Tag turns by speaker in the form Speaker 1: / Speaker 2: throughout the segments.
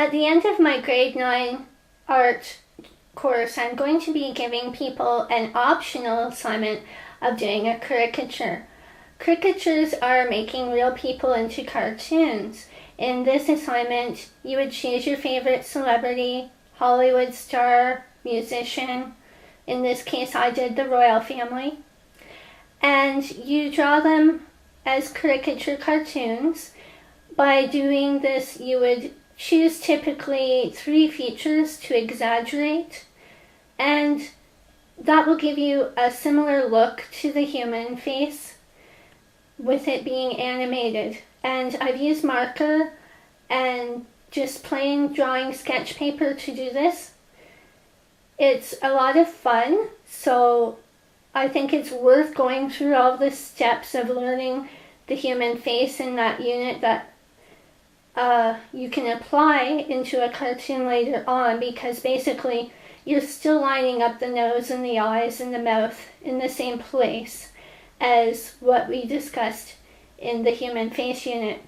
Speaker 1: At the end of my grade 9 art course, I'm going to be giving people an optional assignment of doing a caricature. Caricatures are making real people into cartoons. In this assignment, you would choose your favorite celebrity, Hollywood star, musician. In this case, I did the royal family. And you draw them as caricature cartoons. By doing this, you would choose typically 3 features to exaggerate, and that will give you a similar look to the human face with it being animated. And I've used marker and just plain drawing sketch paper to do this. It's a lot of fun, so I think it's worth going through all the steps of learning the human face in that unit that you can apply into a cartoon later on, because basically you're still lining up the nose and the eyes and the mouth in the same place as what we discussed in the human face unit.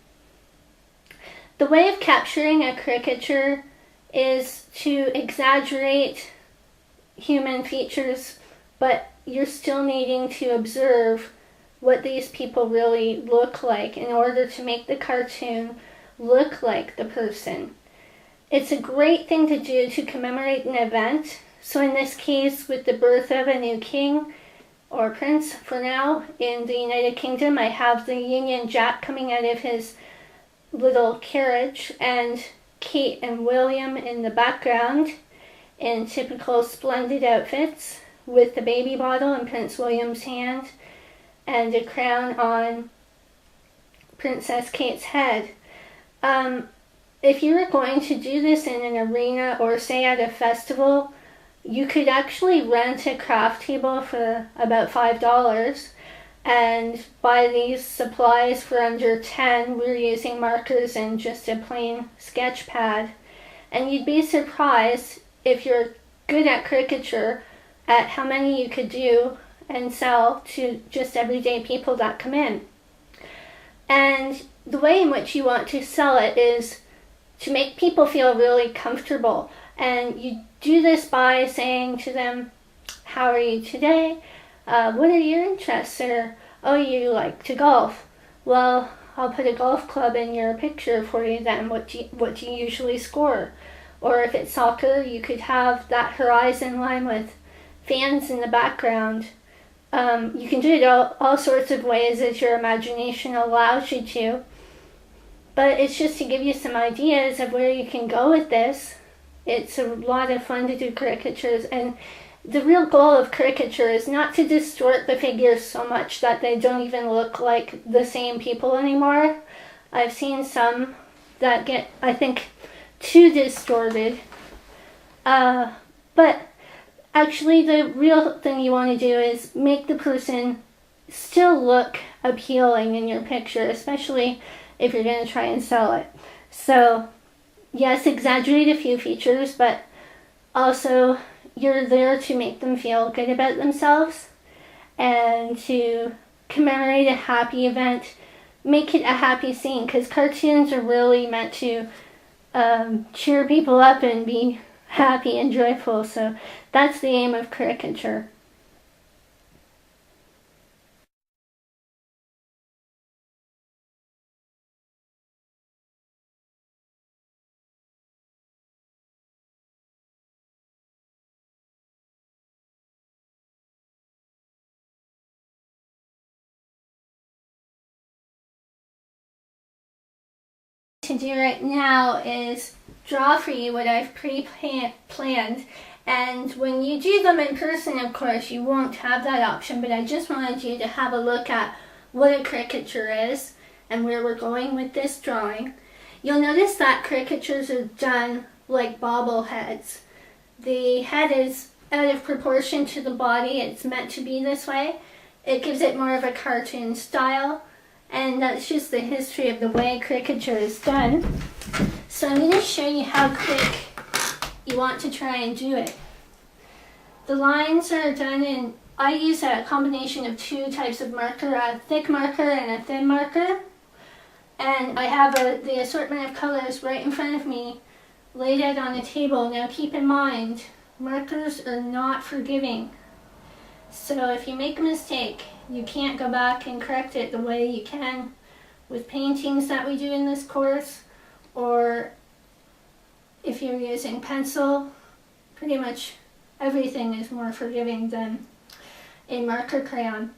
Speaker 1: The way of capturing a caricature is to exaggerate human features, but you're still needing to observe what these people really look like in order to make the cartoon look like the person. It's a great thing to do to commemorate an event. So in this case, with the birth of a new king or prince for now in the United Kingdom, I have the Union Jack coming out of his little carriage and Kate and William in the background in typical splendid outfits with the baby bottle in Prince William's hand and a crown on Princess Kate's head. If you were going to do this in an arena or say at a festival, you could actually rent a craft table for about $5 and buy these supplies for under 10. We're using markers and just a plain sketch pad. And you'd be surprised, if you're good at caricature, at how many you could do and sell to just everyday people that come in. And the way in which you want to sell it is to make people feel really comfortable. And you do this by saying to them, how are you today? What are your interests? Or, oh, you like to golf. Well, I'll put a golf club in your picture for you then. What do you usually score? Or if it's soccer, you could have that horizon line with fans in the background. You can do it all sorts of ways as your imagination allows you to. But it's just to give you some ideas of where you can go with this. It's a lot of fun to do caricatures, and the real goal of caricature is not to distort the figures so much that they don't even look like the same people anymore. I've seen some that get, I think, too distorted. But actually the real thing you want to do is make the person still look appealing in your picture, especially if you're going to try and sell it. So yes, exaggerate a few features, but also you're there to make them feel good about themselves and to commemorate a happy event. Make it a happy scene, because cartoons are really meant to cheer people up and be happy and joyful. So that's the aim of caricature. To do right now is draw for you what I've pre-planned, and when you do them in person, of course, you won't have that option, but I just wanted you to have a look at what a caricature is and where we're going with this drawing. You'll notice that caricatures are done like bobbleheads. The head is out of proportion to the body. It's meant to be this way. It gives it more of a cartoon style. And that's just the history of the way caricature is done. So I'm going to show you how quick you want to try and do it. The lines are done in, I use a combination of 2 types of marker, a thick marker and a thin marker. And I have the assortment of colors right in front of me lay that on the table. Now keep in mind, markers are not forgiving. So if you make a mistake, you can't go back and correct it the way you can with paintings that we do in this course, or if you're using pencil. Pretty much everything is more forgiving than a marker crayon.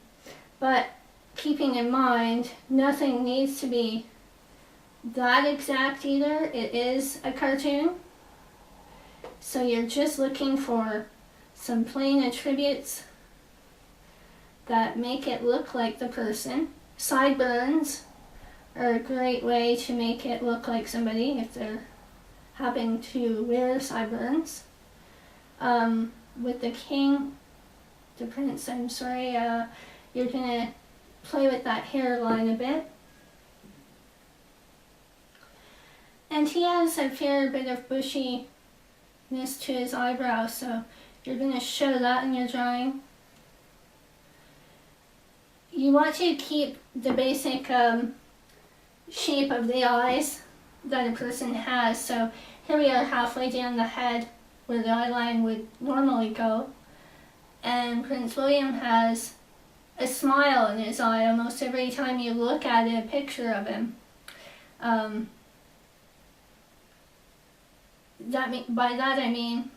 Speaker 1: But keeping in mind, nothing needs to be that exact either. It is a cartoon. So you're just looking for some plain attributes that make it look like the person. Sideburns are a great way to make it look like somebody if they're having to wear sideburns. With the prince, I'm sorry, you're gonna play with that hairline a bit. And he has a fair bit of bushiness to his eyebrows, so you're gonna show that in your drawing. You want to keep the basic shape of the eyes that a person has. So here we are halfway down the head where the eyeline would normally go. And Prince William has a smile in his eye almost every time you look at a picture of him. By that I mean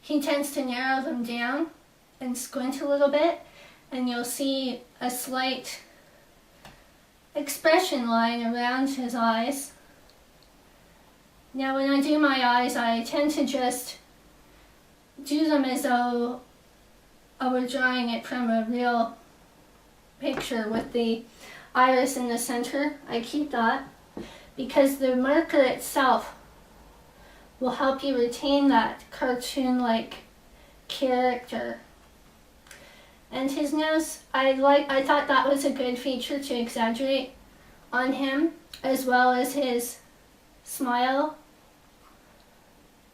Speaker 1: he tends to narrow them down and squint a little bit, and you'll see a slight expression line around his eyes. Now when I do my eyes, I tend to just do them as though I were drawing it from a real picture with the iris in the center. I keep that because the marker itself will help you retain that cartoon-like character. And his nose, I thought that was a good feature to exaggerate on him, as well as his smile.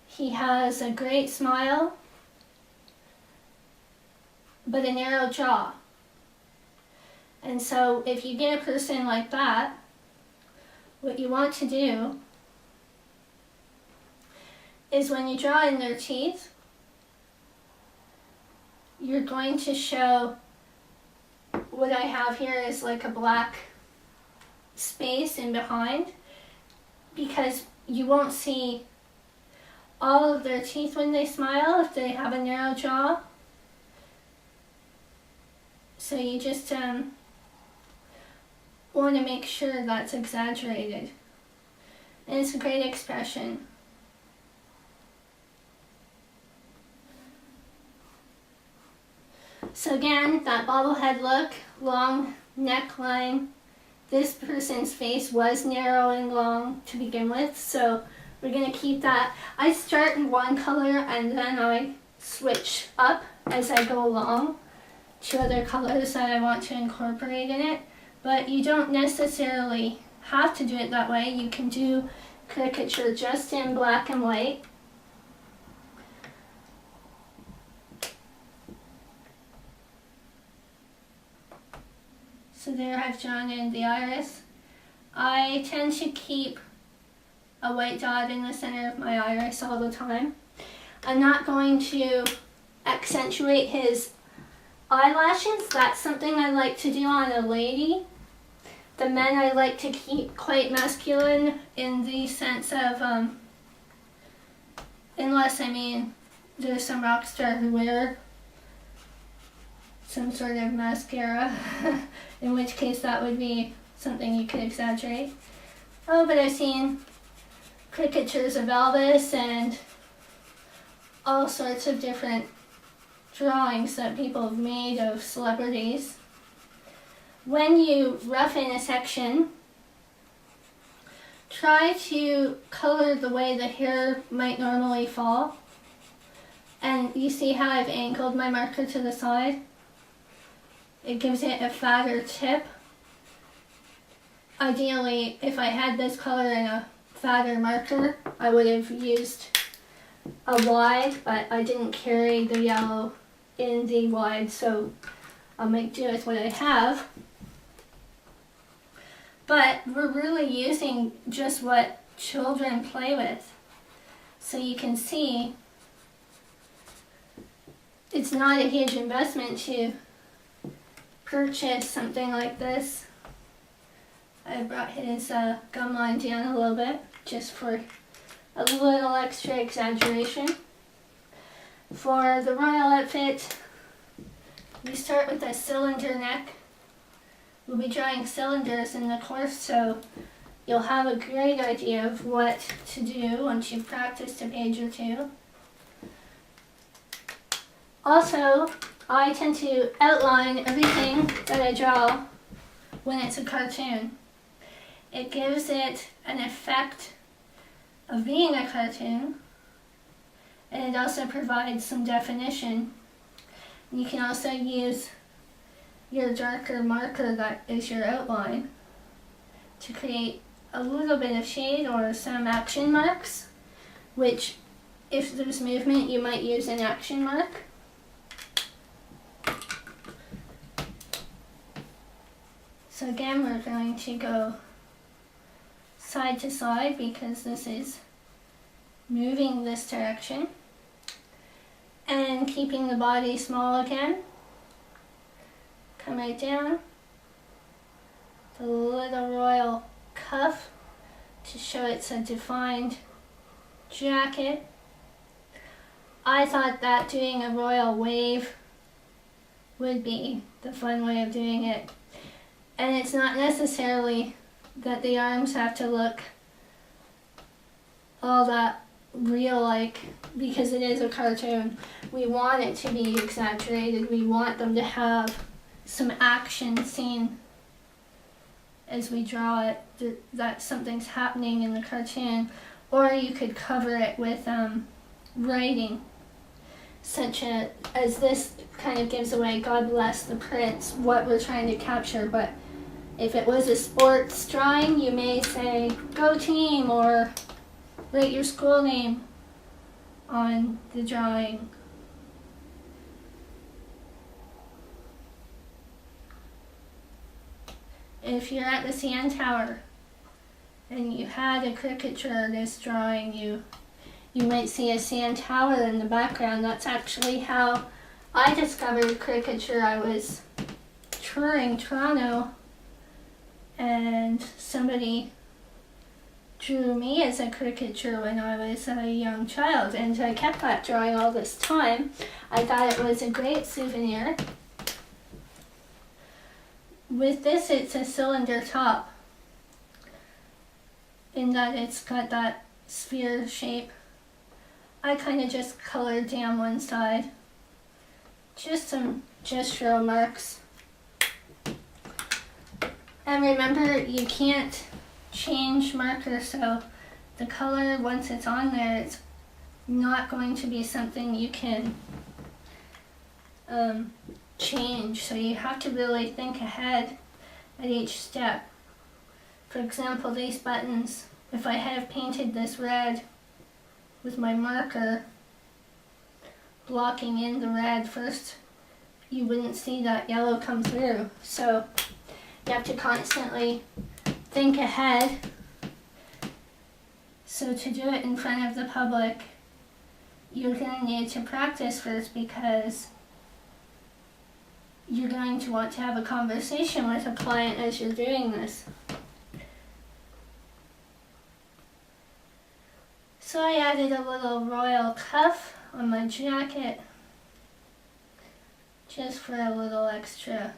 Speaker 1: He has a great smile, but a narrow jaw. And so if you get a person like that, what you want to do is when you draw in their teeth, you're going to show what I have here is like a black space in behind, because you won't see all of their teeth when they smile if they have a narrow jaw. So you just want to make sure that's exaggerated. And it's a great expression. So again, that bobblehead look, long neckline. This person's face was narrow and long to begin with, so we're going to keep that. I start in one color and then I switch up as I go along to other colors that I want to incorporate in it. But you don't necessarily have to do it that way. You can do caricature just in black and white. So there I've drawn in the iris. I tend to keep a white dot in the center of my iris all the time. I'm not going to accentuate his eyelashes. That's something I like to do on a lady. The men I like to keep quite masculine in the sense of, unless I mean there's some rock star who wear some sort of mascara, in which case that would be something you could exaggerate. Oh, but I've seen caricatures of Elvis and all sorts of different drawings that people have made of celebrities. When you rough in a section, try to color the way the hair might normally fall. And you see how I've angled my marker to the side? It gives it a fatter tip. Ideally, if I had this color in a fatter marker, I would have used a wide, but I didn't carry the yellow in the wide, so I'll make do with what I have. But we're really using just what children play with. So you can see it's not a huge investment to purchase something like this. I brought his gum line down a little bit just for a little extra exaggeration. For the royal outfit, we start with a cylinder neck. We'll be drawing cylinders in the course, so you'll have a great idea of what to do once you've practiced a page or two. Also, I tend to outline everything that I draw when it's a cartoon. It gives it an effect of being a cartoon, and it also provides some definition. You can also use your darker marker that is your outline to create a little bit of shade or some action marks, which if there's movement you might use an action mark. So again, we're going to go side to side because this is moving this direction, and keeping the body small again. Come right down, the little royal cuff to show it's a defined jacket. I thought that doing a royal wave would be the fun way of doing it. And it's not necessarily that the arms have to look all that real-like, because it is a cartoon. We want it to be exaggerated. We want them to have some action seen as we draw it, that something's happening in the cartoon. Or you could cover it with writing, such as this kind of gives away "God bless the Prince," what we're trying to capture. But if it was a sports drawing, you may say "Go Team," or write your school name on the drawing. If you're at the CN Tower and you had a caricature artist drawing you might see a CN Tower in the background. That's actually how I discovered caricature. I was touring Toronto and somebody drew me as a caricature when I was a young child, and I kept that drawing all this time. I thought it was a great souvenir. With this, it's a cylinder top in that it's got that sphere shape. I kind of just colored down one side, just some gestural marks. And remember, you can't change marker, so the color, once it's on there, it's not going to be something you can change. So you have to really think ahead at each step. For example, these buttons, if I had painted this red with my marker blocking in the red first, you wouldn't see that yellow come through. So you have to constantly think ahead. So to do it in front of the public, you're going to need to practice first, because you're going to want to have a conversation with a client as you're doing this. So I added a little royal cuff on my jacket, just for a little extra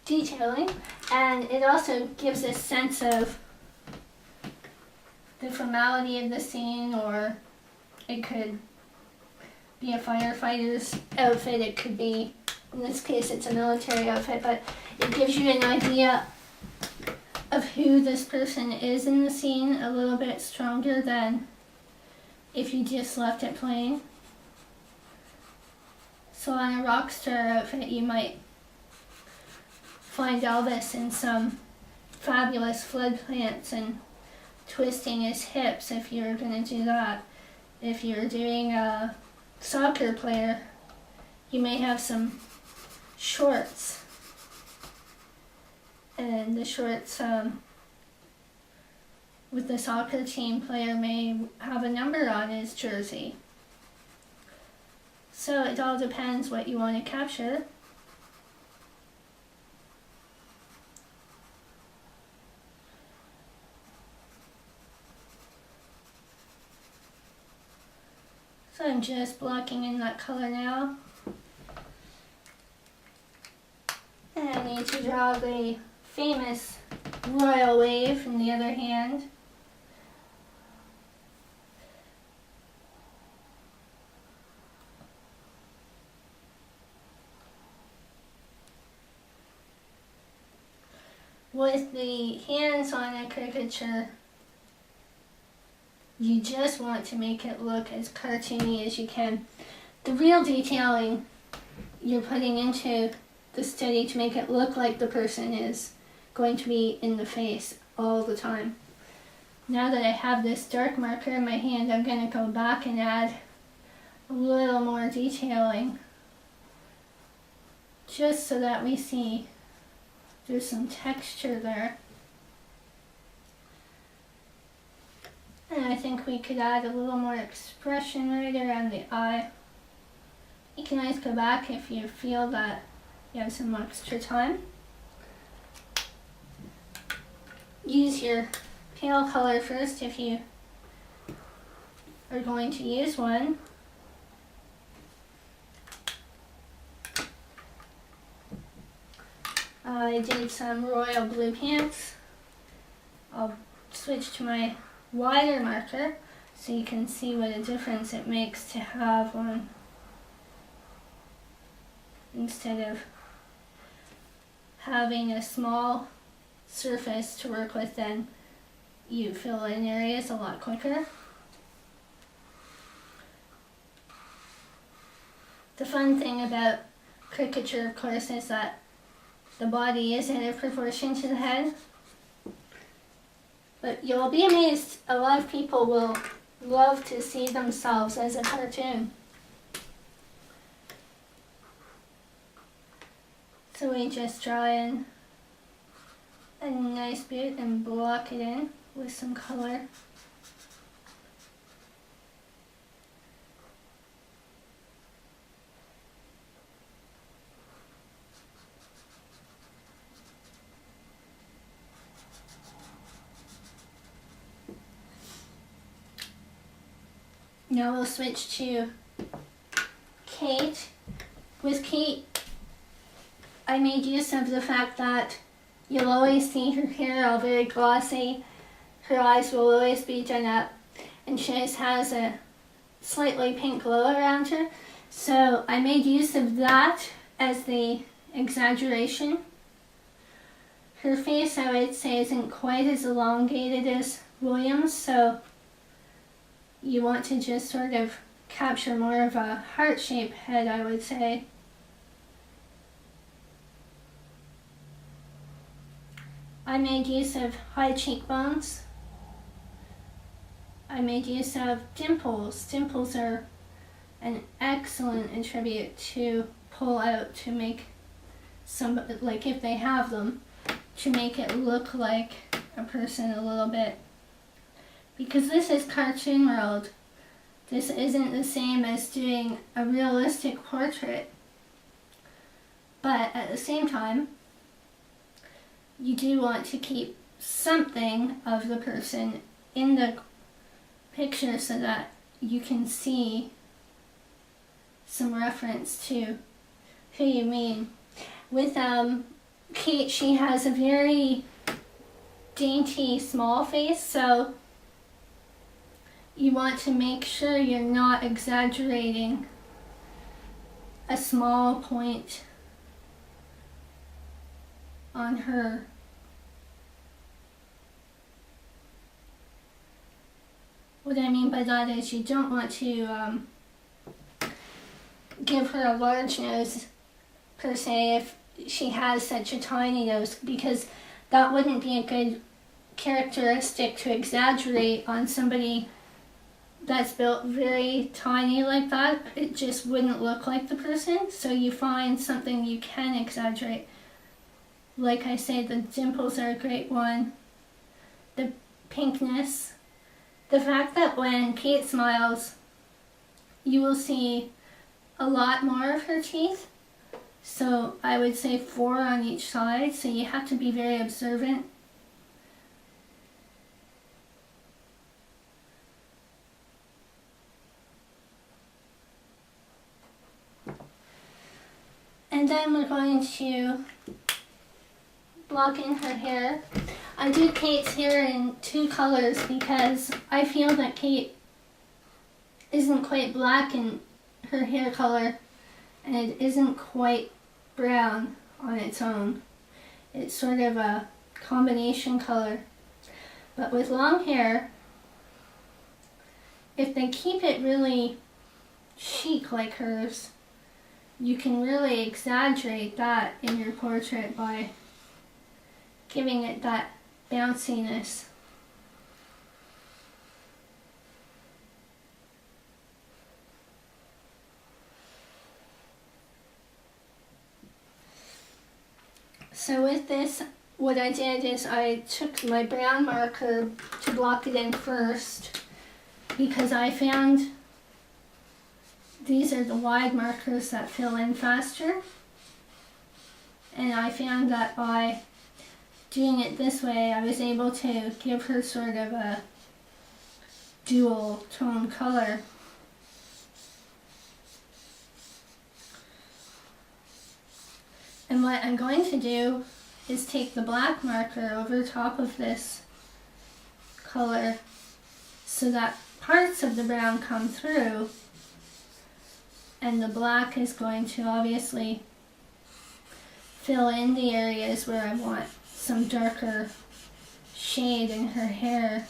Speaker 1: detailing, and it also gives a sense of the formality of the scene. Or it could be a firefighter's outfit, it could be, in this case it's a military outfit, but it gives you an idea of who this person is in the scene a little bit stronger than if you just left it plain. So on a rock star outfit, you might find Elvis in some fabulous flood plants and twisting his hips if you're going to do that. If you're doing a soccer player, you may have some shorts, and the shorts with the soccer team player may have a number on his jersey. So it all depends what you want to capture. So I'm just blocking in that color now. And I need to draw the famous royal wave in the other hand. With the hands on a caricature, you just want to make it look as cartoony as you can. The real detailing you're putting into the study to make it look like the person is going to be in the face all the time. Now that I have this dark marker in my hand, I'm going to go back and add a little more detailing, just so that we see there's some texture there. And I think we could add a little more expression right around the eye. You can always go back if you feel that you have some extra time. Use your pale color first if you are going to use one. I did some royal blue pants. I'll switch to my wider marker so you can see what a difference it makes to have one instead of having a small surface to work with. Then you fill in areas a lot quicker. The fun thing about caricature, of course, is that the body is out of proportion to the head. But you'll be amazed, a lot of people will love to see themselves as a cartoon. So we just draw in a nice bit and block it in with some color. Now we'll switch to Kate. With Kate, I made use of the fact that you'll always see her hair all very glossy. Her eyes will always be done up, and she always has a slightly pink glow around her. So I made use of that as the exaggeration. Her face, I would say, isn't quite as elongated as William's, so you want to just sort of capture more of a heart-shaped head, I would say. I made use of high cheekbones. I made use of dimples. Dimples are an excellent attribute to pull out to make some, like if they have them, to make it look like a person a little bit. Because this is cartoon world. This isn't the same as doing a realistic portrait. But at the same time, you do want to keep something of the person in the picture so that you can see some reference to who you mean. With Kate, she has a very dainty small face, so you want to make sure you're not exaggerating a small point on her. What I mean by that is you don't want to give her a large nose per se if she has such a tiny nose, because that wouldn't be a good characteristic to exaggerate on somebody that's built very tiny like that. It just wouldn't look like the person. So you find something you can exaggerate. Like I say, the dimples are a great one. The pinkness. The fact that when Kate smiles, you will see a lot more of her teeth. So I would say 4 on each side, so you have to be very observant. And then we're going to block in her hair. I did Kate's hair in 2 colors because I feel that Kate isn't quite black in her hair color, and it isn't quite brown on its own. It's sort of a combination color. But with long hair, if they keep it really chic like hers, you can really exaggerate that in your portrait by giving it that bounciness. So with this, what I did is I took my brown marker to block it in first, because I found these are the wide markers that fill in faster. And I found that by doing it this way, I was able to give her sort of a dual tone color. And what I'm going to do is take the black marker over top of this color so that parts of the brown come through, and the black is going to obviously fill in the areas where I want some darker shade in her hair.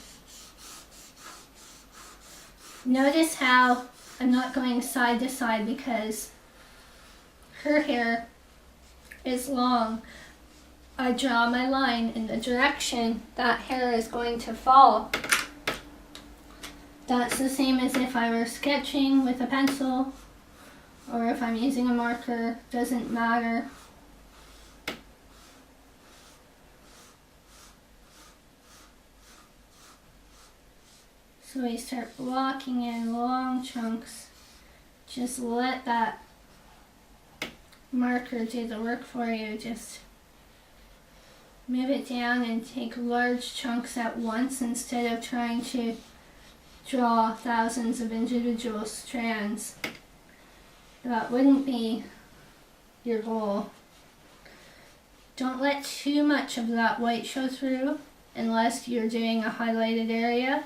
Speaker 1: Notice how I'm not going side to side because her hair is long. I draw my line in the direction that hair is going to fall. That's the same as if I were sketching with a pencil, or if I'm using a marker, doesn't matter. So we start blocking in long chunks. Just let that marker do the work for you. Just move it down and take large chunks at once instead of trying to draw thousands of individual strands. That wouldn't be your goal. Don't let too much of that white show through unless you're doing a highlighted area,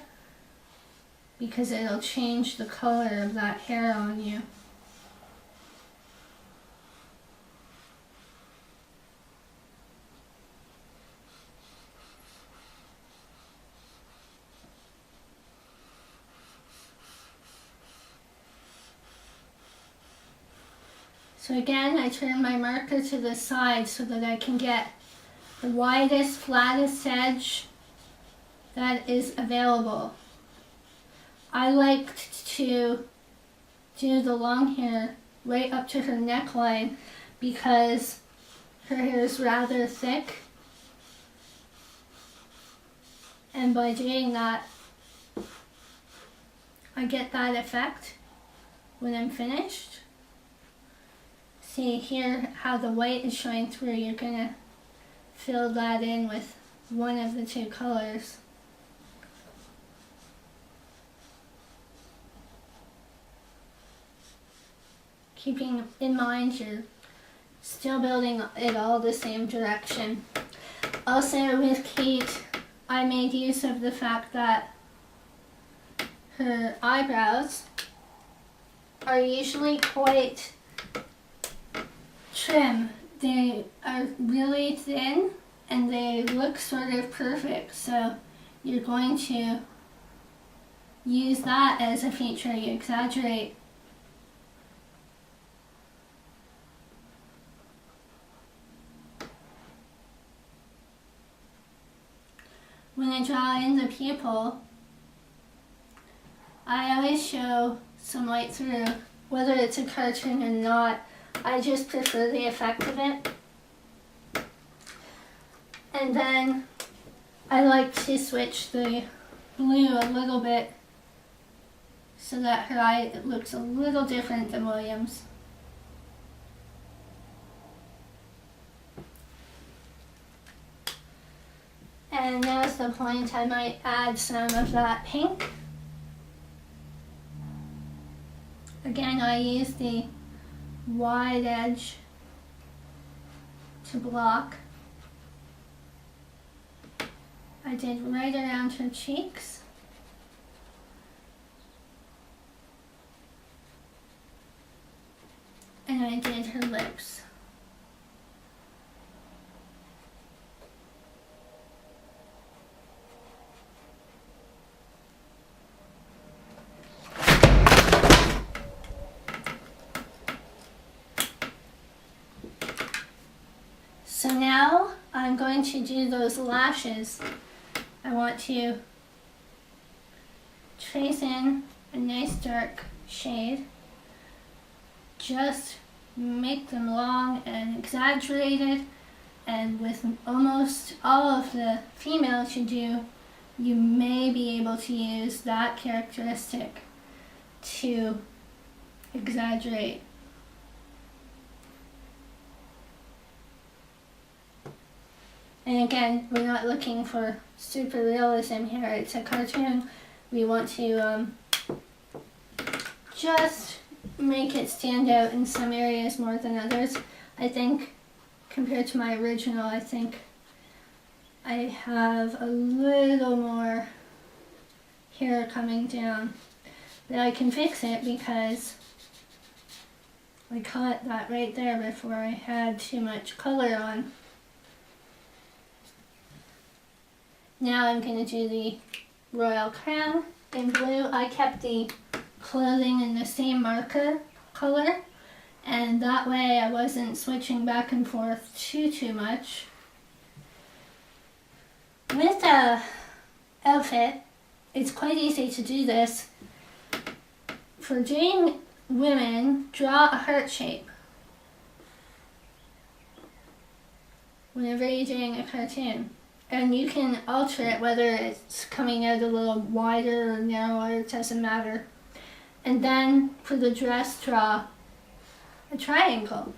Speaker 1: because it'll change the color of that hair on you. So again, I turn my marker to the side so that I can get the widest, flattest edge that is available. I liked to do the long hair right up to her neckline because her hair is rather thick, and by doing that I get that effect when I'm finished. See here how the white is showing through. You're gonna fill that in with one of the 2 colors. Keeping in mind you're still building it all the same direction. Also with Kate, I made use of the fact that her eyebrows are usually quite trim. They are really thin and they look sort of perfect, so you're going to use that as a feature. You exaggerate. When I draw in the pupil, I always show some light through, whether it's a cartoon or not. I just prefer the effect of it. And then I like to switch the blue a little bit so that her eye looks a little different than William's. And now's the point I might add some of that pink. Again, I use the wide edge to block. I did right around her cheeks. And I did her lips. So now I'm going to do those lashes. I want to trace in a nice dark shade. Just make them long and exaggerated, and with almost all of the females you do, you may be able to use that characteristic to exaggerate. And again, we're not looking for super realism here. It's a cartoon. We want to just make it stand out in some areas more than others. I think compared to my original, I think I have a little more hair coming down. But I can fix it because I caught that right there before I had too much color on. Now I'm going to do the royal crown in blue. I kept the clothing in the same marker color, and that way I wasn't switching back and forth too much. With a outfit, it's quite easy to do this. For doing women, draw a heart shape whenever you're doing a cartoon. And you can alter it, whether it's coming out a little wider or narrower, it doesn't matter. And then for the dress, draw a triangle.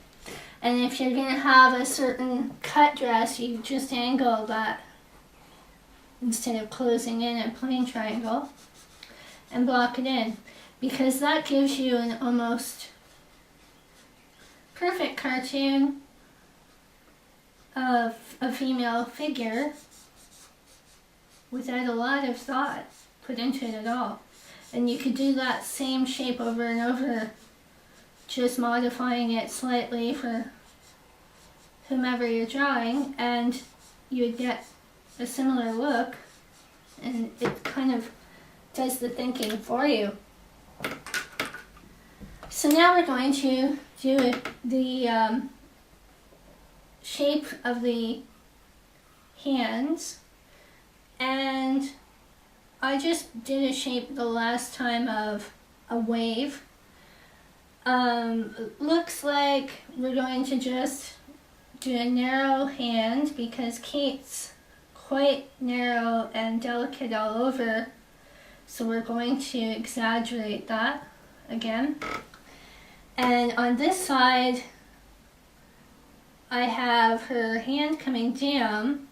Speaker 1: And if you're going to have a certain cut dress, you just angle that instead of closing in a plain triangle and block it in, because that gives you an almost perfect cartoon of a female figure without a lot of thought put into it at all. And you could do that same shape over and over, just modifying it slightly for whomever you're drawing, and you would get a similar look, and it kind of does the thinking for you. So now we're going to do the shape of the hands, and I just did a shape the last time of a wave. Looks like we're going to just do a narrow hand because Kate's quite narrow and delicate all over, so we're going to exaggerate that again. And on this side I have her hand coming down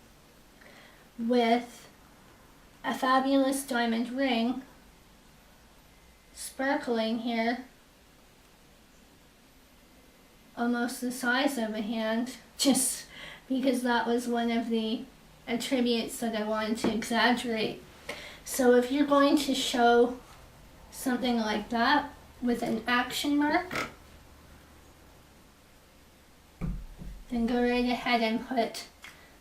Speaker 1: with a fabulous diamond ring sparkling here, almost the size of a hand, just because that was one of the attributes that I wanted to exaggerate. So if you're going to show something like that with an action mark, then go right ahead and put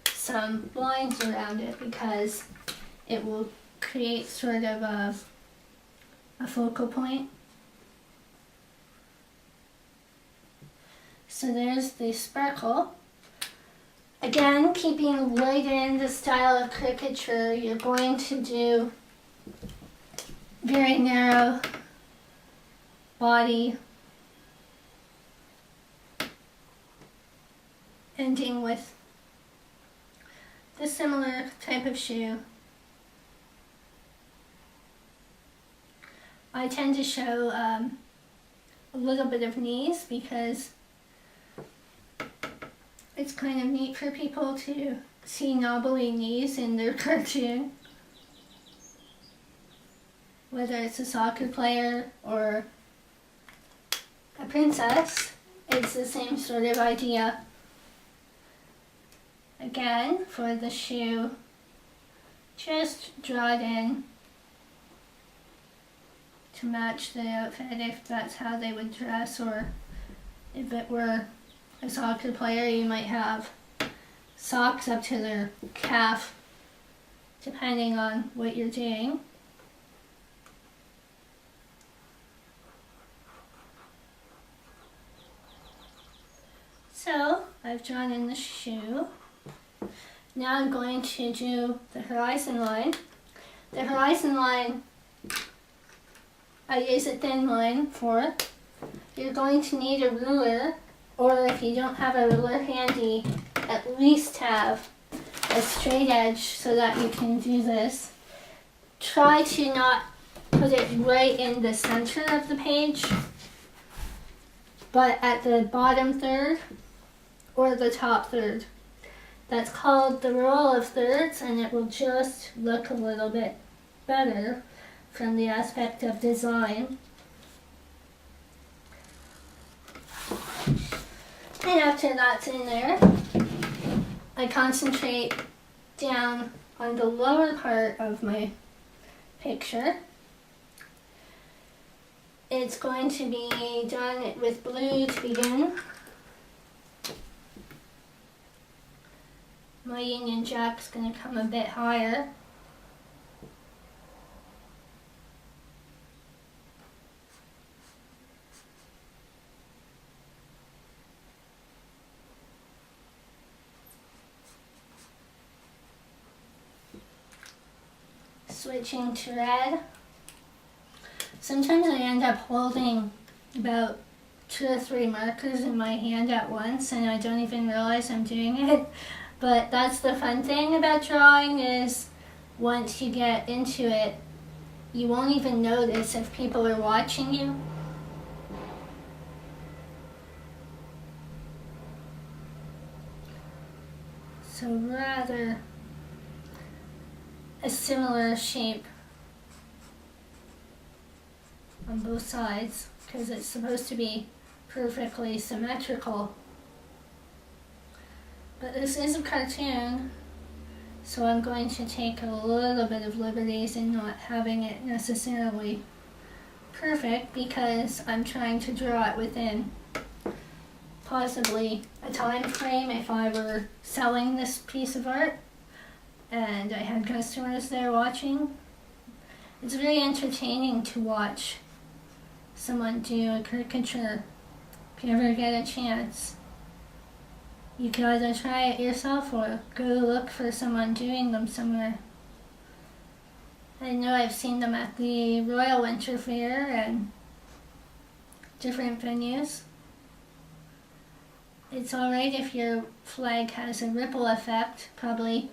Speaker 1: some lines around it, because it will create sort of a focal point. So there's the sparkle. Again, keeping right in the style of caricature, you're going to do very narrow body, ending with a similar type of shoe. I tend to show a little bit of knees because it's kind of neat for people to see knobbly knees in their cartoon. Whether it's a soccer player or a princess, it's the same sort of idea. Again, for the shoe, just draw it in to match the outfit if that's how they would dress, or if it were a soccer player, you might have socks up to their calf, depending on what you're doing. So, I've drawn in the shoe. Now I'm going to do the horizon line. The horizon line, I use a thin line for. You're going to need a ruler, or if you don't have a ruler handy, at least have a straight edge so that you can do this. Try to not put it right in the center of the page, but at the bottom third or the top third. That's called the roll of thirds, and it will just look a little bit better from the aspect of design. And after that's in there, I concentrate down on the lower part of my picture. It's going to be done with blue to begin. My Union Jack's going to come a bit higher. Switching to red. Sometimes I end up holding about 2 or 3 markers in my hand at once and I don't even realize I'm doing it. But that's the fun thing about drawing, is once you get into it, you won't even notice if people are watching you. So rather a similar shape on both sides, because it's supposed to be perfectly symmetrical. But this is a cartoon, so I'm going to take a little bit of liberties in not having it necessarily perfect, because I'm trying to draw it within possibly a time frame if I were selling this piece of art and I had customers there watching. It's very entertaining to watch someone do a caricature if you ever get a chance. You can either try it yourself or go look for someone doing them somewhere. I know I've seen them at the Royal Winter Fair and different venues. It's alright if your flag has a ripple effect, probably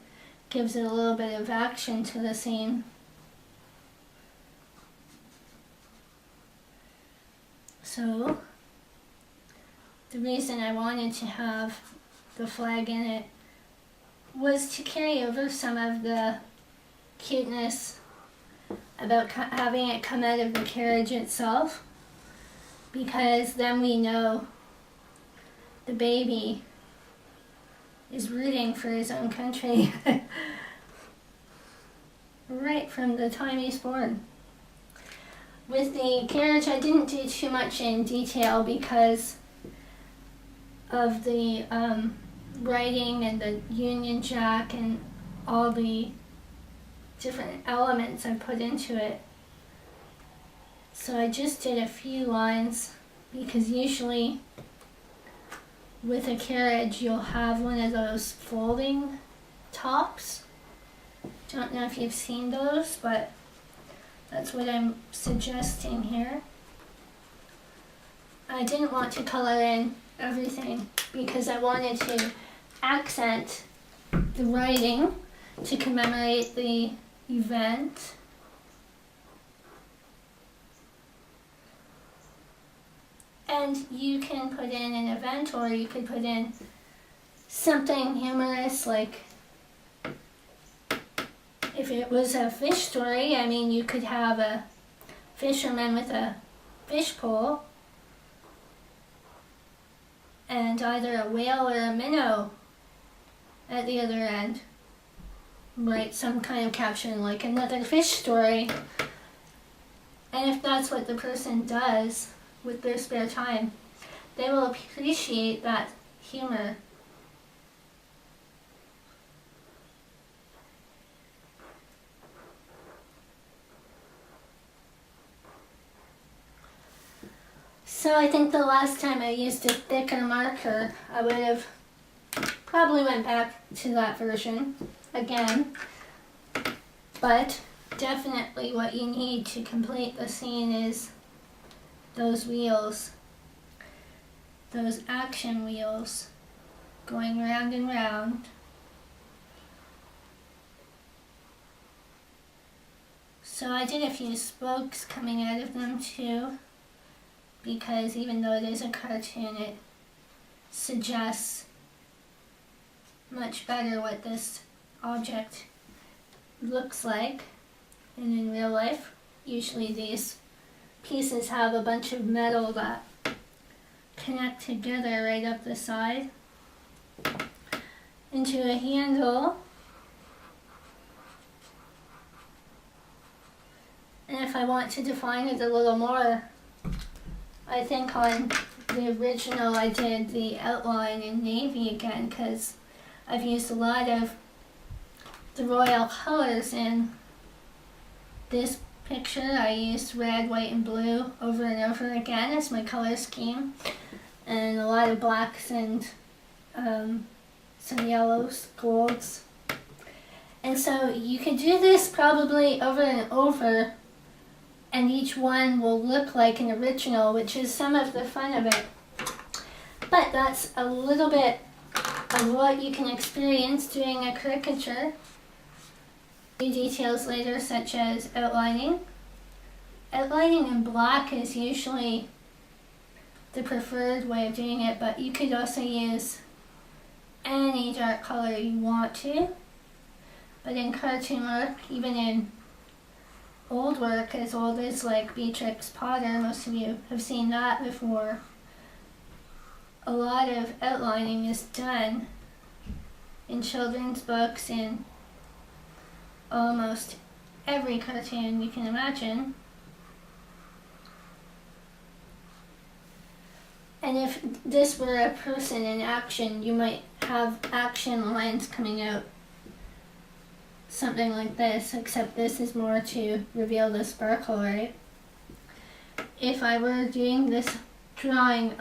Speaker 1: gives it a little bit of action to the scene. So, the reason I wanted to have the flag in it was to carry over some of the cuteness about having it come out of the carriage itself, because then we know the baby is rooting for his own country right from the time he's born. With the carriage, I didn't do too much in detail because of the writing and the Union Jack and all the different elements I put into it. So I just did a few lines, because usually with a carriage you'll have one of those folding tops. Don't know if you've seen those, but that's what I'm suggesting here. I didn't want to color in everything because I wanted to accent the writing to commemorate the event. And you can put in an event, or you could put in something humorous, like if it was a fish story, I mean, you could have a fisherman with a fish pole and either a whale or a minnow at the other end. Write some kind of caption like another fish story. And if that's what the person does with their spare time, they will appreciate that humor. So I think the last time I used a thicker marker, I would have probably went back to that version again. But definitely what you need to complete the scene is those wheels, those action wheels going round and round. So I did a few spokes coming out of them too, because even though it is a cartoon, it suggests much better what this object looks like. And in real life, usually these pieces have a bunch of metal that connect together right up the side into a handle. And if I want to define it a little more, I think on the original I did the outline in navy again, because I've used a lot of the royal colors in this picture. I used red, white, and blue over and over again as my color scheme, and a lot of blacks and some yellows, golds. And so you can do this probably over and over, and each one will look like an original, which is some of the fun of it. But that's a little bit of what you can experience doing a caricature. New details later, such as outlining. Outlining in black is usually the preferred way of doing it, but you could also use any dark color you want to. But in cartoon work, even in old work as old as like Beatrix Potter, most of you have seen that before, a lot of outlining is done in children's books, in almost every cartoon you can imagine. And if this were a person in action, you might have action lines coming out, something like this, except this is more to reveal the sparkle, right? If I were doing this drawing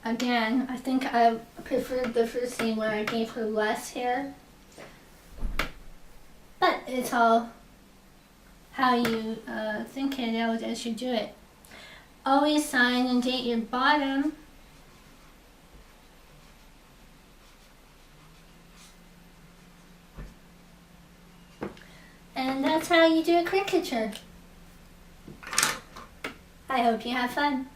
Speaker 1: again, I think I preferred the first scene where I gave her less hair. But it's all how you think it out as you do it. Always sign and date your bottom. And that's how you do a caricature. I hope you have fun.